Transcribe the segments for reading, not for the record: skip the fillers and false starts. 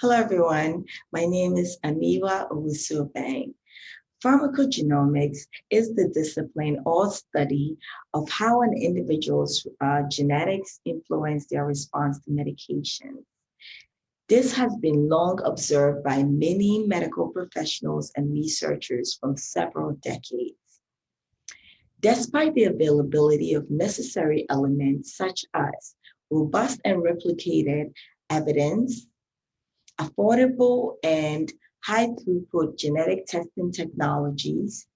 Hello, everyone. My name is Aniwa Owusu-Obeng. Pharmacogenomics is the discipline or study of how an individual's genetics influence their response to medication. This has been long observed by many medical professionals and researchers from several decades. Despite the availability of necessary elements such as robust and replicated evidence, affordable and high throughput genetic testing technologies,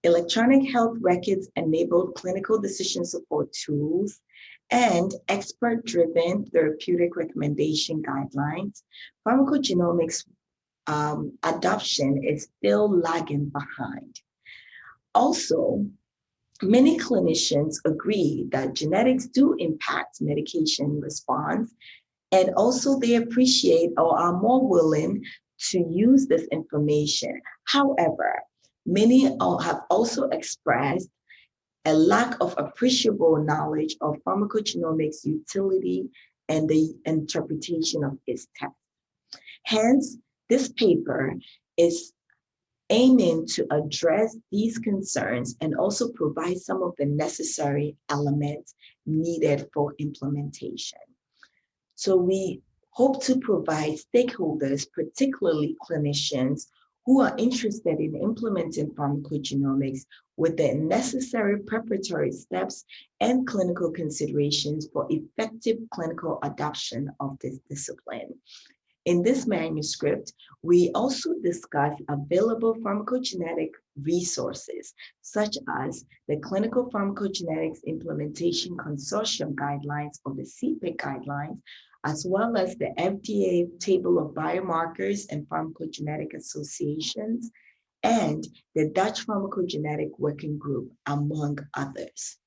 electronic health records enabled clinical decision support tools, and expert driven therapeutic recommendation guidelines, pharmacogenomics adoption is still lagging behind. Also, many clinicians agree that genetics do impact medication response, and also they appreciate or are more willing to use this information. However, many have also expressed a lack of appreciable knowledge of pharmacogenomics utility and the interpretation of its text. Hence, this paper is aiming to address these concerns and also provide some of the necessary elements needed for implementation. So we hope to provide stakeholders, particularly clinicians, who are interested in implementing pharmacogenomics with the necessary preparatory steps and clinical considerations for effective clinical adoption of this discipline. In this manuscript, we also discuss available pharmacogenetic resources, such as the Clinical Pharmacogenetics Implementation Consortium guidelines or the CPIC guidelines, as well as the FDA Table of Biomarkers and Pharmacogenetic Associations, and the Dutch Pharmacogenetic Working Group, among others.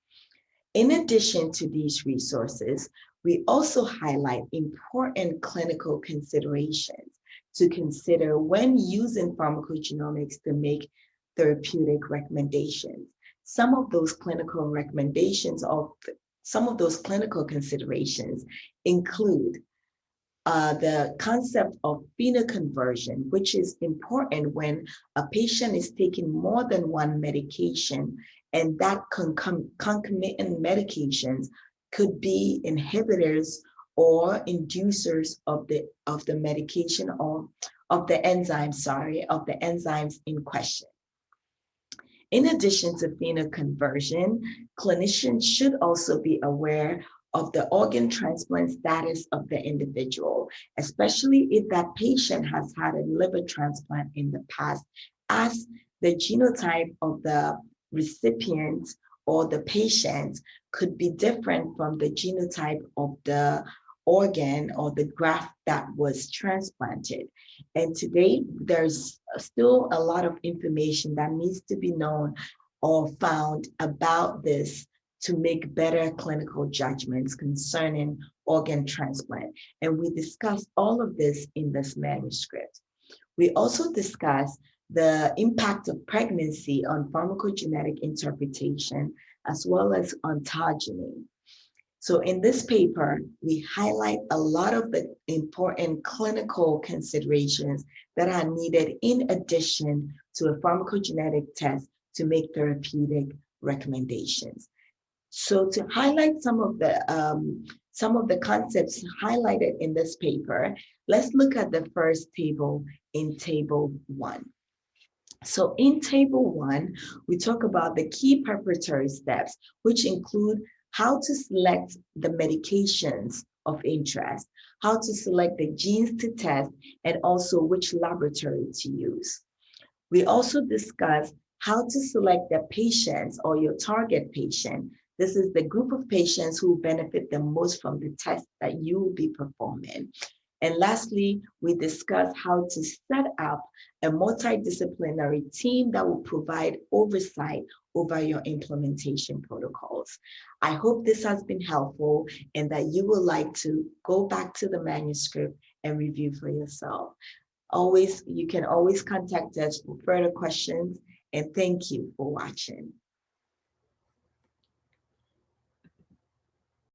In addition to these resources, we also highlight important clinical considerations to consider when using pharmacogenomics to make therapeutic recommendations. Some of those clinical recommendations or some of those clinical considerations include the concept of phenoconversion, which is important when a patient is taking more than one medication, and that concomitant medications could be inhibitors or inducers of the medication or of the enzymes in question. In addition to phenoconversion, clinicians should also be aware of the organ transplant status of the individual, especially if that patient has had a liver transplant in the past, as the genotype of the recipient or the patient could be different from the genotype of the organ or the graft that was transplanted. And today, there's still a lot of information that needs to be known or found about this to make better clinical judgments concerning organ transplant. And we discuss all of this in this manuscript. We also discuss the impact of pregnancy on pharmacogenetic interpretation, as well as ontogeny. So in this paper, we highlight a lot of the important clinical considerations that are needed in addition to a pharmacogenetic test to make therapeutic recommendations. So to highlight some of the concepts highlighted in this paper, let's look at the first table in table 1. So in table 1, we talk about the key preparatory steps, which include how to select the medications of interest, how to select the genes to test, and also which laboratory to use. We also discuss how to select the patients or your target patient. This is the group of patients who benefit the most from the test that you will be performing. And lastly, we discuss how to set up a multidisciplinary team that will provide oversight over your implementation protocols. I hope this has been helpful and that you would like to go back to the manuscript and review for yourself. You can always contact us for further questions, and thank you for watching.